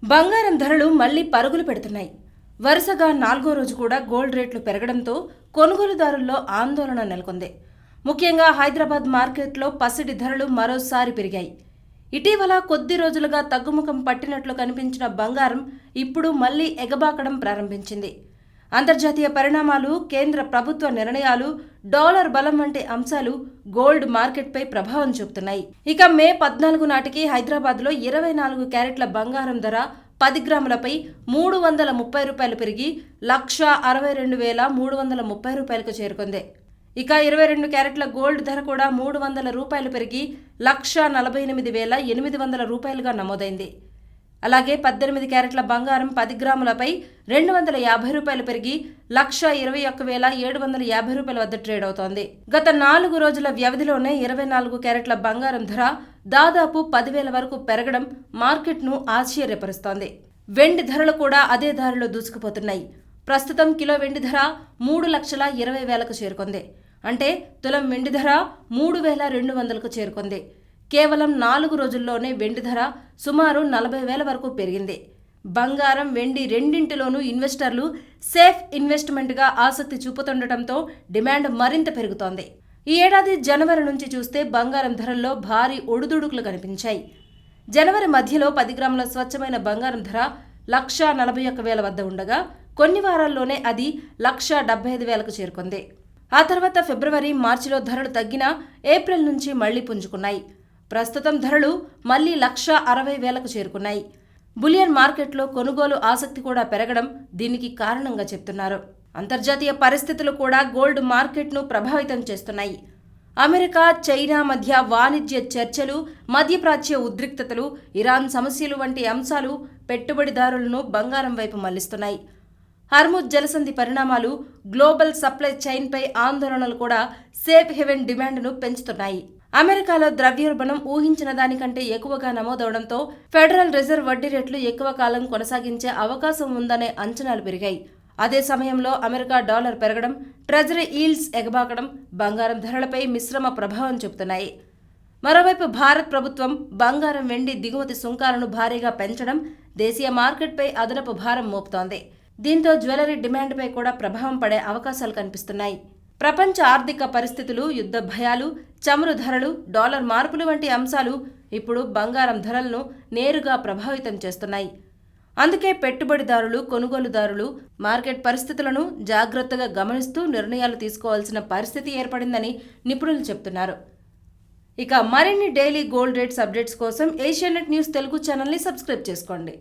బంగారం ధరలు మళ్లీ పరుగులు పెడుతున్నాయి. వరుసగా 4వ రోజు కూడా గోల్డ్ రేట్లు పెరగడంతో కొనుగోలుదారుల్లో ఆందోళన నెలకొంది. ముఖ్యంగా హైదరాబాద్ మార్కెట్లో పసిడి ధరలు మరోసారి పెరిగాయి. ఇటీవల కొద్ది రోజులుగా తగ్గుముఖం పట్టినట్లు కనిపించిన బంగారం ఇప్పుడు మళ్లీ ఎగబాకడం ప్రారంభించింది. అంతర్జాతీయ పరిణామాలు, కేంద్ర ప్రభుత్వ నిర్ణయాలు, డాలర్ బలం వంటి అంశాలు గోల్డ్ మార్కెట్పై ప్రభావం చూపుతున్నాయి. ఇక మే 14 నాటికి హైదరాబాద్లో 24 క్యారెట్ల బంగారం ధర 10 గ్రాములపై రూ. 330 పెరిగి 1,62,330 రూపాయలకు చేరుకుంది. ఇక 22 క్యారెట్ల గోల్డ్ ధర కూడా రూ. 300 పెరిగి 1,48,800 రూపాయలుగా నమోదైంది. అలాగే 18 క్యారెట్ల బంగారం 10 గ్రాములపై రూ. 250 పెరిగి 1,21,750 రూపాయల వద్ద ట్రేడ్ అవుతోంది. గత 4 రోజుల వ్యవధిలోనే 24 క్యారెట్ల బంగారం ధర దాదాపు 10,000 వరకు పెరగడం మార్కెట్ను ఆశ్చర్యపరుస్తోంది. వెండి ధరలు కూడా అదే దారిలో దూసుకుపోతున్నాయి. ప్రస్తుతం కిలో వెండి ధర 3,20,000కు చేరుకుంది. అంటే తులం వెండి ధర 3,200కు చేరుకుంది. కేవలం 4 రోజుల్లోనే వెండి ధర సుమారు 40,000 వరకు పెరిగింది. బంగారం, వెండి రెండింటిలోనూ ఇన్వెస్టర్లు సేఫ్ ఇన్వెస్ట్మెంట్గా ఆసక్తి చూపుతుండటంతో డిమాండ్ మరింత పెరుగుతోంది. ఈ ఏడాది జనవరి నుంచి చూస్తే బంగారం ధరల్లో భారీ ఒడుదుడుకులు కనిపించాయి. జనవరి మధ్యలో 10 గ్రాముల స్వచ్ఛమైన బంగారం ధర 1,41,000 వద్ద ఉండగా కొన్ని వారాల్లోనే అది 1,75,000కు చేరుకుంది. ఆ తర్వాత ఫిబ్రవరి, మార్చిలో ధరలు తగ్గినా ఏప్రిల్ నుంచి మళ్లీ పుంజుకున్నాయి. ప్రస్తుతం ధరలు మళ్లీ 1,60,000కు చేరుకున్నాయి. బులియన్ మార్కెట్లో కొనుగోలు ఆసక్తి కూడా పెరగడం దీనికి కారణంగా చెప్తున్నారు. అంతర్జాతీయ పరిస్థితులు కూడా గోల్డ్ మార్కెట్ను ప్రభావితం చేస్తున్నాయి. అమెరికా, చైనా మధ్య వాణిజ్య చర్చలు, మధ్యప్రాచ్య ఉద్రిక్తతలు, ఇరాన్ సమస్యలు వంటి అంశాలు పెట్టుబడిదారులను బంగారం వైపు మళ్లిస్తున్నాయి. హర్ముజ్ జలసంధి పరిణామాలు, గ్లోబల్ సప్లై చైన్పై ఆందోళనలు కూడా సేఫ్ హెవెన్ డిమాండ్ను పెంచుతున్నాయి. అమెరికాలో ద్రవ్యోల్బణం ఊహించిన దానికంటే ఎక్కువగా నమోదవడంతో ఫెడరల్ రిజర్వ్ వడ్డీ రేట్లు ఎక్కువ కాలం కొనసాగించే అవకాశం ఉందనే అంచనాలు పెరిగాయి. అదే సమయంలో అమెరికా డాలర్ పెరగడం, ట్రెజరీ ఈల్డ్స్ ఎగబాకడం బంగారం ధరలపై మిశ్రమ ప్రభావం చూపుతున్నాయి. మరోవైపు భారత్ ప్రభుత్వం బంగారం, వెండి దిగుమతి సుంకాలను భారీగా పెంచడం దేశీయ మార్కెట్పై అదనపు భారం మోపుతోంది. దీంతో జ్యువెలరీ డిమాండ్పై కూడా ప్రభావం పడే అవకాశాలు కనిపిస్తున్నాయి. ప్రపంచ ఆర్థిక పరిస్థితులు, యుద్ధ భయాలు, చమురు ధరలు, డాలర్ మార్పులు వంటి అంశాలు ఇప్పుడు బంగారం ధరలను నేరుగా ప్రభావితం చేస్తున్నాయి. అందుకే పెట్టుబడిదారులు, కొనుగోలుదారులు మార్కెట్ పరిస్థితులను జాగ్రత్తగా గమనిస్తూ నిర్ణయాలు తీసుకోవాల్సిన పరిస్థితి ఏర్పడిందని నిపుణులు చెబుతున్నారు. ఇక మరిన్ని డైలీ గోల్డ్ రేట్స్ అప్డేట్స్ కోసం ఏషియానెట్ న్యూస్ తెలుగు ఛానల్ని సబ్స్క్రైబ్ చేసుకోండి.